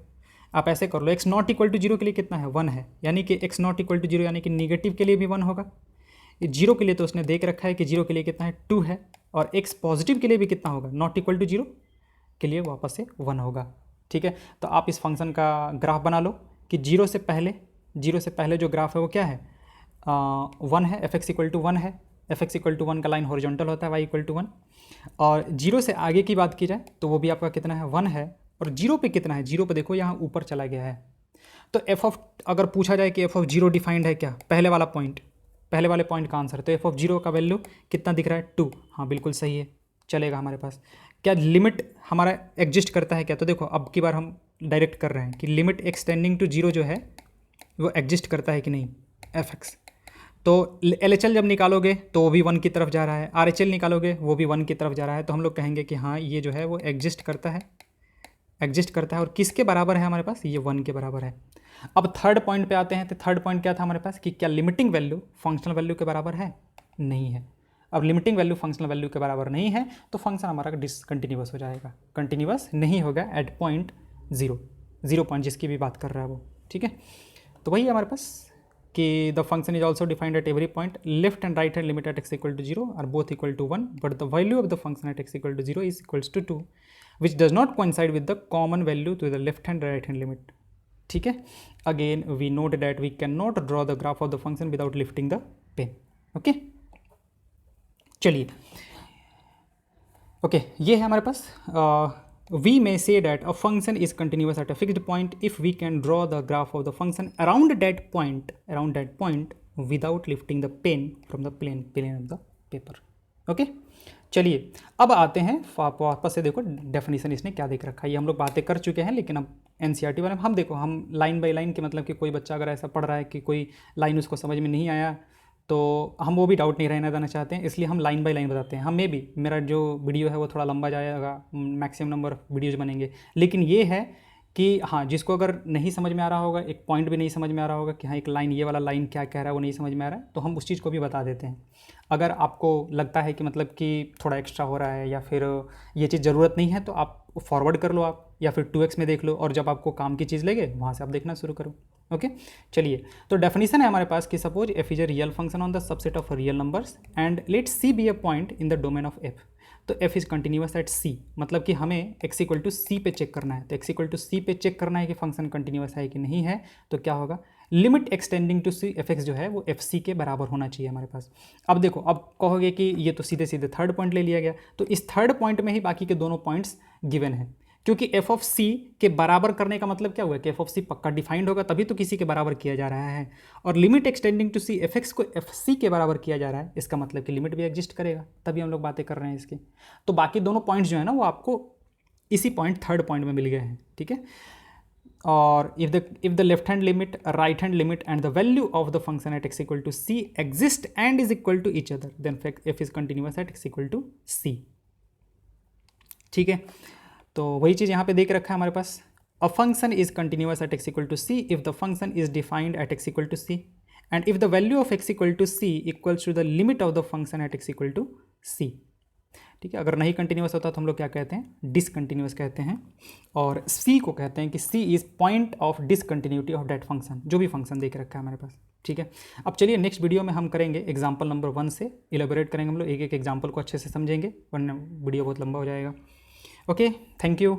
आप ऐसे कर लो, x नॉट इक्वल टू 0 के लिए कितना है, 1 है, यानी कि x नॉट इक्वल टू 0 यानी कि निगेटिव के लिए भी 1 होगा। ये 0 के लिए तो उसने देख रखा है कि 0 के लिए कितना है, 2 है, और x पॉजिटिव के लिए भी कितना होगा, नॉट इक्वल टू 0 के लिए वापस से 1 होगा। ठीक है, तो आप इस फंक्शन का ग्राफ बना लो कि 0 से पहले जो ग्राफ है वो क्या है, 1 है, एफ एक्स इक्वल टू 1 है। एफ एक्स इक्वल टू 1 का लाइन हॉरिजॉन्टल होता है, वाई इक्वल टू 1। और 0 से आगे की बात की जाए तो वो भी आपका कितना है, 1 है। और 0 पे कितना है, 0 पे देखो यहाँ ऊपर चला गया है। तो एफ ऑफ, अगर पूछा जाए कि एफ ऑफ 0 डिफाइंड है क्या, पहले वाले पॉइंट का आंसर, तो एफ ऑफ 0 का वैल्यू कितना दिख रहा है, 2। हाँ बिल्कुल सही है, चलेगा हमारे पास। क्या लिमिट हमारा एग्जिस्ट करता है क्या, तो देखो अब की बार हम डायरेक्ट कर रहे हैं कि लिमिट एक्सटेंडिंग टू 0 जो है वो एग्जिस्ट करता है कि नहीं, एफ एक्स। तो एल जब निकालोगे तो वो भी 1 की तरफ जा रहा है, आर निकालोगे वो भी 1 की तरफ जा रहा है। तो हम लोग कहेंगे कि हाँ ये जो है वो एग्जिस्ट करता है, और किसके बराबर है हमारे पास, ये 1 के बराबर है। अब थर्ड पॉइंट पे आते हैं, तो थर्ड पॉइंट क्या था हमारे पास कि क्या लिमिटिंग वैल्यू फंक्शनल वैल्यू के बराबर है? नहीं है। अब लिमिटिंग वैल्यू फंक्शनल वैल्यू के बराबर नहीं है तो फंक्शन हमारा डिसकंटिन्यूअस हो जाएगा, कंटिन्यूअस नहीं होगा एट पॉइंट जीरो पॉइंट जिसकी भी बात कर रहा है वो, ठीक है। तो वही है हमारे पास कि the function is also defined at every point left and right hand limit at x equal to zero are both equal to 1 but the value of the function at x equal to zero is equals to 2 which does not coincide with the common value to the left hand right hand limit, ठीक है। Again we note that we can not draw the graph of the function without lifting the pen, okay. चलिए okay ये है हमारे पास we may say that a function is continuous at a fixed point if we can draw the graph of the function around that point without lifting the pen from the plane of the paper, okay। चलिए अब आते हैं वापस से, देखो definition इसने क्या देख रखा है, ये हम लोग बातें कर चुके हैं, लेकिन अब एनसीईआरटी वाले हम देखो हम लाइन बाय लाइन के मतलब कि कोई बच्चा अगर ऐसा पढ़ रहा है कि कोई लाइन उसको समझ में नहीं आया तो हम वो भी डाउट नहीं रहने देना चाहते हैं, इसलिए हम लाइन बाय लाइन बताते हैं। हम में भी मेरा जो वीडियो है वो थोड़ा लंबा जाएगा, मैक्सिमम नंबर ऑफ वीडियोज़ बनेंगे, लेकिन ये है कि हाँ जिसको अगर नहीं समझ में आ रहा होगा, एक पॉइंट भी नहीं समझ में आ रहा होगा कि हाँ एक लाइन ये वाला लाइन क्या कह रहा है वो नहीं समझ में आ रहा है, तो हम उस चीज़ को भी बता देते हैं। अगर आपको लगता है कि मतलब कि थोड़ा एक्स्ट्रा हो रहा है या फिर ये चीज़ ज़रूरत नहीं है तो आप फॉरवर्ड कर लो आप, या फिर 2x में देख लो, और जब आपको काम की चीज़ लगे वहाँ से आप देखना शुरू करो, ओके। चलिए तो डेफिनेशन है हमारे पास कि suppose f is a real function on the subset of real numbers and let c be a point in the domain of f, तो f is continuous eight c, मतलब कि हमें x इक्वल टू c पे check करना है, तो x equal to c पे check करना है कि फंक्शन कंटिन्यूअस है कि नहीं है, तो क्या होगा limit extending to c f जो है वो fc के बराबर होना चाहिए हमारे पास। अब देखो अब कहोगे कि ये तो सीधे सीधे थर्ड पॉइंट ले लिया गया, तो इस थर्ड पॉइंट में ही बाकी के दोनों पॉइंट्स गिवन है, क्योंकि f ऑफ c के बराबर करने का मतलब क्या हुआ कि f ऑफ c पक्का डिफाइंड होगा तभी तो किसी के बराबर किया जा रहा है, और limit extending to c fx को fc के बराबर किया जा रहा है, इसका मतलब कि लिमिट भी एग्जिस्ट करेगा, तभी हम लोग बातें कर रहे हैं इसकी। तो बाकी दोनों पॉइंट्स जो है ना वो आपको इसी पॉइंट थर्ड पॉइंट में मिल गए हैं, ठीक है। और if the left hand limit, right hand limit and the value of the function at x equal to c exist and is equal to each other then f is continuous at x equal to c, ठीक है। तो वही चीज़ यहाँ पे देख रखा है हमारे पास, a function is continuous at x equal to C if the function is defined at x equal to C and if the value of X equal to C equals to the limit of the function at x equal to C, ठीक है। अगर नहीं continuous होता तो हम लोग क्या कहते हैं, डिसकंटिन्यूअस कहते हैं, और सी को कहते हैं कि C is point of discontinuity of that function, जो भी फंक्शन देख रखा है हमारे पास, ठीक है। अब चलिए नेक्स्ट वीडियो में हम करेंगे एग्जाम्पल नंबर 1 से इलेबोरेट करेंगे, हम लोग एक एक एग्जाम्पल को अच्छे से समझेंगे, वरना वीडियो बहुत लंबा हो जाएगा। Okay, thank you.